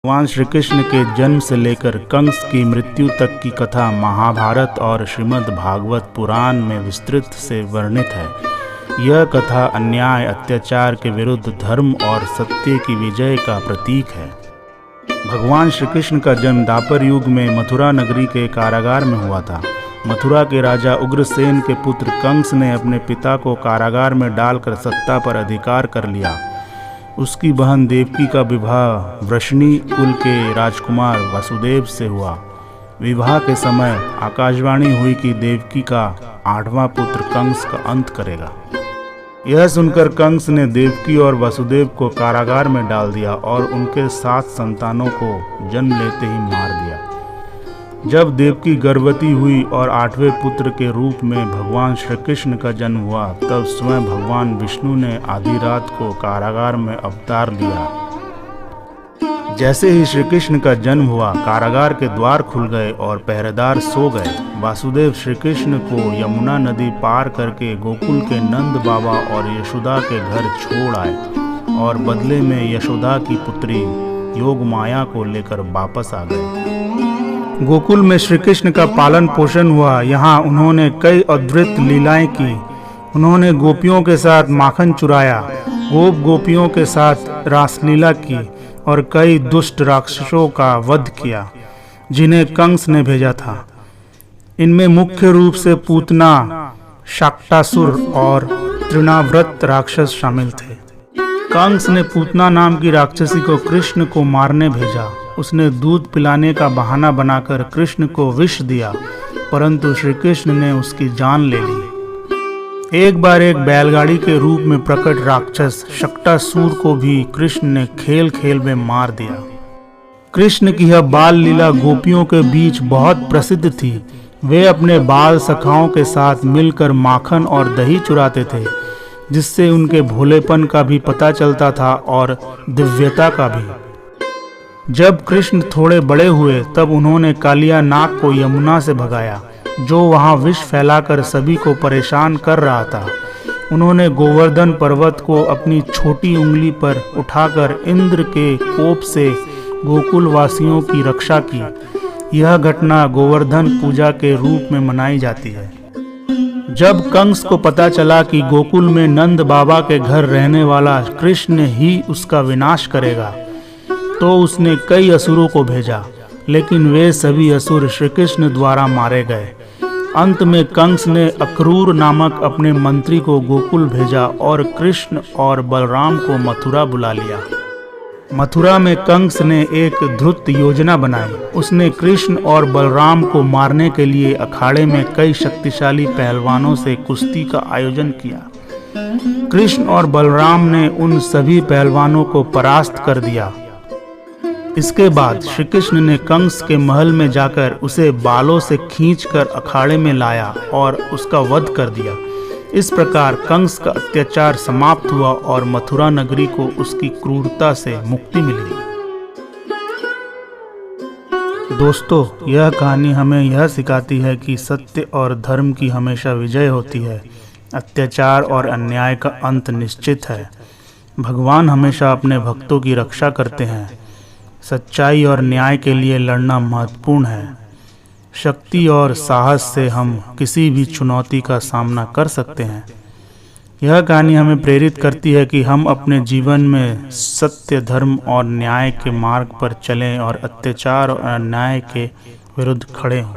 भगवान श्री कृष्ण के जन्म से लेकर कंस की मृत्यु तक की कथा महाभारत और श्रीमद् भागवत पुराण में विस्तृत से वर्णित है। यह कथा अन्याय अत्याचार के विरुद्ध धर्म और सत्य की विजय का प्रतीक है। भगवान श्री कृष्ण का जन्म द्वापर युग में मथुरा नगरी के कारागार में हुआ था। मथुरा के राजा उग्रसेन के पुत्र कंस ने अपने पिता को कारागार में डालकर सत्ता पर अधिकार कर लिया। उसकी बहन देवकी का विवाह वृषणी कुल के राजकुमार वासुदेव से हुआ। विवाह के समय आकाशवाणी हुई कि देवकी का 8वां पुत्र कंस का अंत करेगा। यह सुनकर कंस ने देवकी और वासुदेव को कारागार में डाल दिया और उनके 7 संतानों को जन्म लेते ही मार दिया। जब देवकी गर्भवती हुई और 8वें पुत्र के रूप में भगवान श्री कृष्ण का जन्म हुआ, तब स्वयं भगवान विष्णु ने आधी रात को कारागार में अवतार लिया। जैसे ही श्री कृष्ण का जन्म हुआ, कारागार के द्वार खुल गए और पहरेदार सो गए। वासुदेव श्री कृष्ण को यमुना नदी पार करके गोकुल के नंद बाबा और यशोदा के घर छोड़ आए और बदले में यशोदा की पुत्री योग माया को लेकर वापस आ गए। गोकुल में श्री कृष्ण का पालन पोषण हुआ। यहाँ उन्होंने कई अद्भुत लीलाएं की। उन्होंने गोपियों के साथ माखन चुराया, गोपियों के साथ रासलीला की और कई दुष्ट राक्षसों का वध किया जिन्हें कंस ने भेजा था। इनमें मुख्य रूप से पूतना, शाक्टासुर और तृणाव्रत राक्षस शामिल थे। कंस ने पूतना नाम की राक्षसी को कृष्ण को मारने भेजा। उसने दूध पिलाने का बहाना बनाकर कृष्ण को विष दिया, परंतु श्री कृष्ण ने उसकी जान ले ली। एक बार एक बैलगाड़ी के रूप में प्रकट राक्षस शाक्टासुर को भी कृष्ण ने खेल खेल में मार दिया। कृष्ण की यह बाल लीला गोपियों के बीच बहुत प्रसिद्ध थी। वे अपने बाल सखाओं के साथ मिलकर माखन और दही चुराते थे, जिससे उनके भोलेपन का भी पता चलता था और दिव्यता का भी। जब कृष्ण थोड़े बड़े हुए, तब उन्होंने कालिया नाग को यमुना से भगाया, जो वहां विष फैलाकर सभी को परेशान कर रहा था। उन्होंने गोवर्धन पर्वत को अपनी छोटी उंगली पर उठाकर इंद्र के कोप से गोकुल वासियों की रक्षा की। यह घटना गोवर्धन पूजा के रूप में मनाई जाती है। जब कंस को पता चला कि गोकुल में नंद बाबा के घर रहने वाला कृष्ण ही उसका विनाश करेगा, तो उसने कई असुरों को भेजा, लेकिन वे सभी असुर श्री कृष्ण द्वारा मारे गए। अंत में कंस ने अक्रूर नामक अपने मंत्री को गोकुल भेजा और कृष्ण और बलराम को मथुरा बुला लिया। मथुरा में कंस ने एक धृत योजना बनाई। उसने कृष्ण और बलराम को मारने के लिए अखाड़े में कई शक्तिशाली पहलवानों से कुश्ती का आयोजन किया। कृष्ण और बलराम ने उन सभी पहलवानों को परास्त कर दिया। इसके बाद श्री कृष्ण ने कंस के महल में जाकर उसे बालों से खींचकर अखाड़े में लाया और उसका वध कर दिया। इस प्रकार कंस का अत्याचार समाप्त हुआ और मथुरा नगरी को उसकी क्रूरता से मुक्ति मिली। दोस्तों, यह कहानी हमें यह सिखाती है कि सत्य और धर्म की हमेशा विजय होती है। अत्याचार और अन्याय का अंत निश्चित है। भगवान हमेशा अपने भक्तों की रक्षा करते हैं। सच्चाई और न्याय के लिए लड़ना महत्वपूर्ण है। शक्ति और साहस से हम किसी भी चुनौती का सामना कर सकते हैं। यह कहानी हमें प्रेरित करती है कि हम अपने जीवन में सत्य, धर्म और न्याय के मार्ग पर चलें और अत्याचार और अन्याय के विरुद्ध खड़े हों।